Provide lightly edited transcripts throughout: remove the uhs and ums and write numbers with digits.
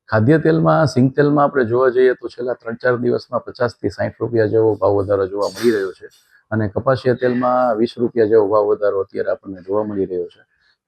ખાદ્ય તેલમાં સિંગ તેલમાં આપણે જોવા જઈએ તો છેલ્લા 3-4 દિવસમાં 50 થી 60 રૂપિયા જેવો ભાવ વધારો જોવા મળી રહ્યો છે અને કપાસિયા તેલમાં 20 રૂપિયા જેવો ભાવ વધારો અત્યારે આપણને જોવા મળી રહ્યો છે.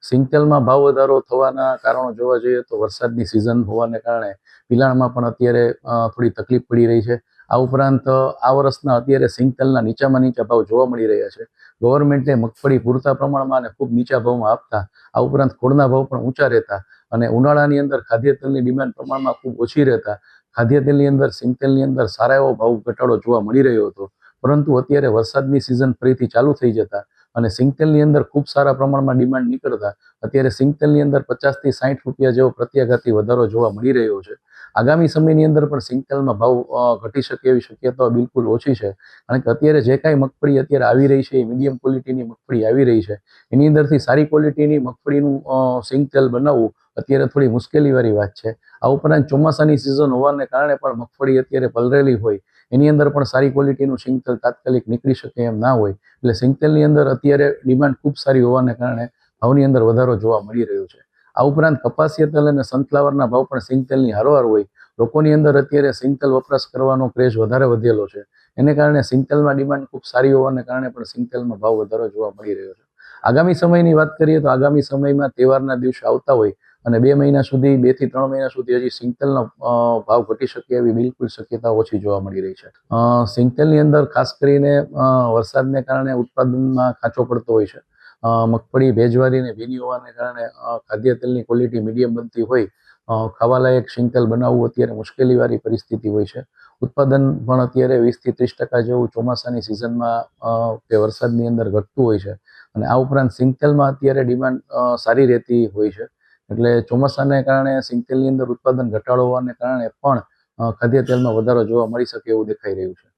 સિંગ તેલમાં ભાવ વધારો થવાના કારણો જોવા જઈએ તો વરસાદની સિઝન હોવાને કારણે પિલાણમાં પણ અત્યારે થોડી તકલીફ પડી રહી છે. આ ઉપરાંત આ વર્ષના અત્યારે સિંગ તેલના નીચામાં નીચા ભાવ જોવા મળી રહ્યા છે. ગવર્મેન્ટે મગફળી પૂરતા પ્રમાણમાં અને ખૂબ નીચા ભાવમાં આપતા, આ ઉપરાંત ખોળના ભાવ પણ ઊંચા રહેતા અને ઉનાળાની અંદર ખાદ્ય તેલની ડિમાન્ડ પ્રમાણમાં ખૂબ ઓછી રહેતા ખાદ્ય તેલની અંદર સિંગ તેલની અંદર સારા એવો ભાવ ઘટાડો જોવા મળી રહ્યો હતો. પરંતુ અત્યારે વરસાદની સિઝન ફરીથી ચાલુ થઈ જતા અને સિંગ તેલની અંદર ખૂબ સારા પ્રમાણમાં ડિમાન્ડ નીકળતા અત્યારે સિંગ તેલની અંદર 50 થી 60 રૂપિયા જેવો પ્રત્યાઘાતી વધારો જોવા મળી રહ્યો છે. આગામી સમયની અંદર પણ સિંગ તેલમાં ભાવ ઘટી શકે એવી શક્યતાઓ બિલકુલ ઓછી છે. કારણ કે અત્યારે જે કાંઈ મગફળી અત્યારે આવી રહી છે એ મીડિયમ ક્વોલિટીની મગફળી આવી રહી છે. એની અંદરથી સારી ક્વોલિટીની મગફળીનું સિંગ તેલ બનાવવું અત્યારે થોડી મુશ્કેલીવાળી વાત છે. આ ઉપરાંત ચોમાસાની સિઝન હોવાને કારણે પણ મગફળી અત્યારે પલળેલી હોય, એની અંદર પણ સારી ક્વોલિટીનું સિંગ તેલ તાત્કાલિક નીકળી શકે એમ ના હોય. એટલે સિંગ તેલની અંદર અત્યારે ડિમાન્ડ ખૂબ સારી હોવાને કારણે ભાવની અંદર વધારો જોવા મળી રહ્યો છે. આ ઉપરાંત કપાસિયા તેલ અને સનફ્લાવરના ભાવ પણ સિંગ તેલની હારોહાર હોય. લોકોની અંદર અત્યારે સિંગ તેલ વપરાશ કરવાનો ક્રેઝ વધારે વધેલો છે. એને કારણે સિંગ તેલમાં ડિમાન્ડ ખૂબ સારી હોવાને કારણે પણ સિંગ તેલમાં ભાવ વધારો જોવા મળી રહ્યો છે. આગામી સમયની વાત કરીએ તો આગામી સમયમાં તહેવારના દિવસે આવતા હોય અને 2 મહિના સુધી, 2 થી 3 મહિના સુધી હજી સિંગ તેલનો ભાવ ઘટી શકે એવી બિલકુલ શક્યતા ઓછી જોવા મળી રહી છે. સિંગ તેલની અંદર ખાસ કરીને વરસાદને કારણે ઉત્પાદનમાં કાચો પડતો હોય છે. મગફળી ભેજવાળી અને ભીની હોવાને કારણે ખાદ્ય તેલની ક્વોલિટી મીડિયમ બનતી હોય, ખાવાલાયક સિંગ તેલ બનાવવું અત્યારે મુશ્કેલીવાળી પરિસ્થિતિ હોય છે. ઉત્પાદન પણ અત્યારે 20 થી 30% જેવું ચોમાસાની સિઝનમાં કે વરસાદની અંદર ઘટતું હોય છે અને આ ઉપરાંત સિંગ તેલમાં અત્યારે ડિમાન્ડ સારી રહેતી હોય છે. એટલે ચોમાસાને કારણે સિંગ તેલની અંદર ઉત્પાદન ઘટાડો હોવાને કારણે પણ ખાદ્ય તેલમાં વધારો જોવા મળી શકે એવું દેખાઈ રહ્યું છે.